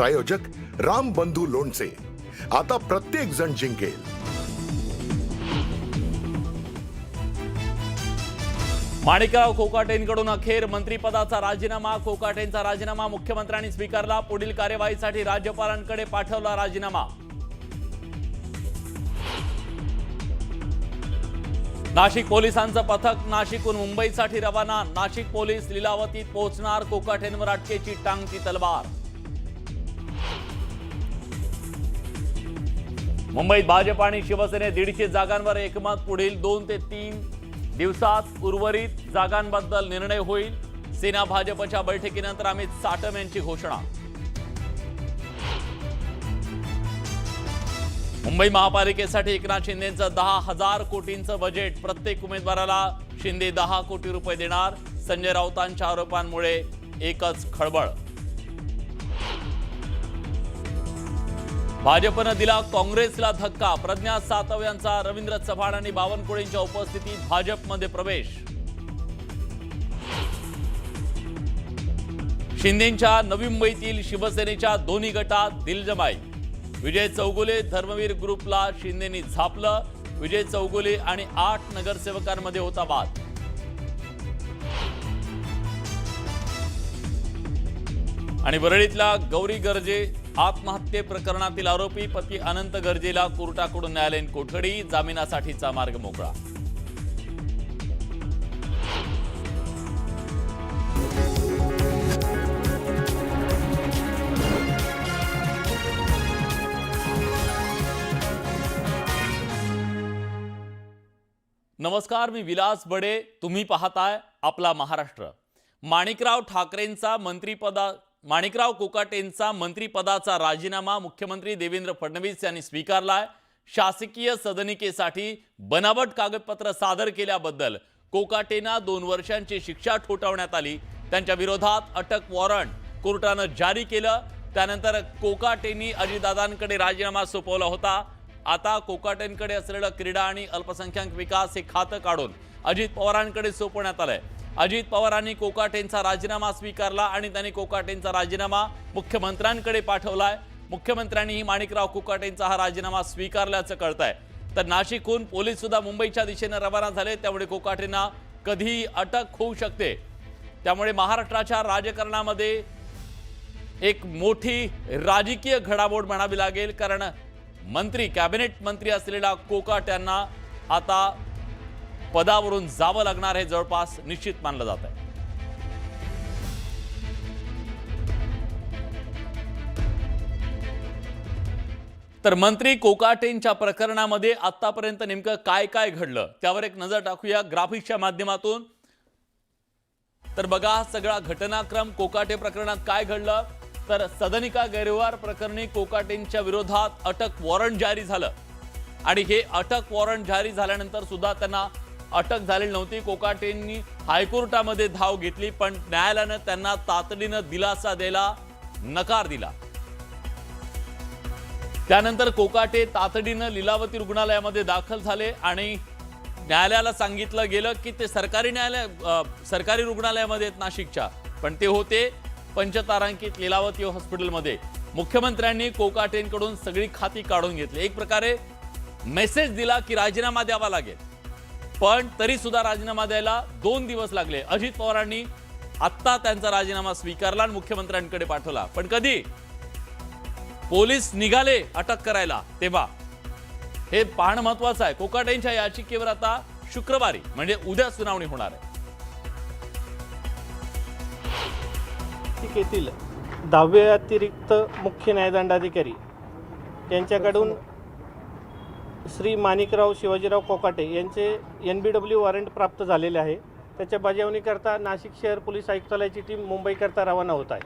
प्रायोजक राम बंधू लोणचे, आता प्रत्येक जण जिंकेल। माणिकराव कोकाटेंकडून अखेर मंत्रिपदाचा राजीनामा। कोकाटेंचा राजीनामा मुख्यमंत्र्यांनी स्वीकारला। पुढील कार्यवाहीसाठी राज्यपालांकडे पाठवला राजीनामा। नाशिक पोलिसांचं पथक नाशिकहून मुंबईसाठी रवाना। नाशिक पोलीस लीलावतीत पोहोचणार। कोकाटेंवर अटकेची टांगती तलवार। मुंबईत भाजप आणि शिवसेने 150 जागांवर एकमत। पुढील 2 ते 3 दिवसात उर्वरित जागांबद्दल निर्णय होईल। सेना भाजपच्या बैठकीनंतर अमित साटम यांची घोषणा। मुंबई महापालिकेसाठी एकनाथ शिंदेंचं 10,000 कोटींचं बजेट। प्रत्येक उमेदवाराला शिंदे 10 कोटी रुपये देणार। संजय राऊतांच्या आरोपांमुळे एकच खळबळ। भाजपनं दिला काँग्रेसला धक्का। प्रज्ञा सातव यांचा रवींद्र चव्हाण आणि बावनकुळेंच्या उपस्थितीत भाजपमध्ये प्रवेश। शिंदेंच्या नवी मुंबईतील शिवसेनेच्या दोन्ही गटात दिलजमाई। विजय चौगुले धर्मवीर ग्रुपला शिंदेंनी झापलं। विजय चौगुले आणि 8 नगरसेवकांमध्ये होता वाद। आणि वरळीतला गौरी गर्जे आत्महत्ये प्रकरणातील आरोपी पती अनंत गर्जेला कोर्टाकडून न्यायालयीन कोठडी। जामिनासाठीचा मार्ग मोकळा। नमस्कार, मी विलास बडे। तुम्ही पाहताय आपला महाराष्ट्र। माणिकराव कोकाटेंचा मंत्रिपदाचा राजीनामा मुख्यमंत्री देवेंद्र फडणवीस यांनी स्वीकारलाय। शासकीय सदनिकेसाठी बनावट कागदपत्र सादर केल्याबद्दल कोकाटेंना 2 वर्षांची शिक्षा ठोठावण्यात आली। त्यांच्या विरोधात अटक वॉरंट कोर्टानं जारी केलं। त्यानंतर कोकाटेंनी अजितदादांकडे राजीनामा सोपवला होता। आता कोकाटेंकडे असलेलं क्रीडा आणि अल्पसंख्याक विकास हे खातं काढून अजित पवारांकडे सोपवण्यात आलंय। अजित पवारांनी कोकाटेंचा राजीनामा स्वीकारला आणि त्यांनी कोकाटेंचा राजीनामा मुख्यमंत्र्यांकडे पाठवलाय। मुख्यमंत्र्यांनीही माणिकराव कोकाटेंचा हा राजीनामा स्वीकारल्याचं कळतंय। तर नाशिकहून पोलीस सुद्धा मुंबईच्या दिशेने रवाना झाले। त्यामुळे कोकाटेंना कधीही अटक होऊ शकते। त्यामुळे महाराष्ट्राच्या राजकारणामध्ये एक मोठी राजकीय घडामोड म्हणावी लागेल, कारण कॅबिनेट मंत्री असलेल्या कोकाटेंना आता पदावरून जावं लागणार हे जवळपास निश्चित मानलं जात आहे। तर मंत्री कोकाटेंच्या प्रकरणामध्ये आतापर्यंत नेमकं काय काय घडलं त्यावर एक नजर टाकूया ग्राफिक्सच्या माध्यमातून। तर बघा सगळा घटनाक्रम। कोकाटे प्रकरणात काय घडलं तर सदनिका गैरव्यवहार प्रकरणी कोकाटेंच्या विरोधात अटक वॉरंट जारी झालं आणि हे अटक वॉरंट जारी झाल्यानंतर सुद्धा त्यांना अटक झालेली नव्हती। कोकाटेंनी हायकोर्टामध्ये धाव घेतली, पण न्यायालयानं त्यांना तातडीनं दिलासा द्यायला नकार दिला। त्यानंतर कोकाटे तातडीनं लीलावती रुग्णालयामध्ये दाखल झाले आणि न्यायालयाला सांगितलं गेलं की ते सरकारी रुग्णालयामध्ये आहेत नाशिकच्या, पण ते होते पंचतारांकित लीलावती हॉस्पिटलमध्ये। मुख्यमंत्र्यांनी कोकाटेंकडून सगळी खाती काढून घेतली। एक प्रकारे मेसेज दिला की राजीनामा द्यावा लागेल, पण तरी सुद्धा राजीनामा द्यायला 2 दिवस लागले। अजित पवारांनी आत्ता त्यांचा राजीनामा स्वीकारला आणि मुख्यमंत्र्यांकडे पाठवला, पण कधी पोलीस निघाले अटक करायला तेव्हा हे पाहणं महत्वाचं आहे। कोकाटेंच्या याचिकेवर आता शुक्रवारी म्हणजे उद्या सुनावणी होणार आहे। येथील 10वे अतिरिक्त मुख्य न्यायदंडाधिकारी यांच्याकडून श्री माणिकराव शिवाजीराव कोकाटे यांचे NBW वॉरंट प्राप्त झालेले आहे। त्याच्या बजावणीकरता नाशिक शहर पोलीस आयुक्तालयाची टीम मुंबईकरता रवाना होत आहे।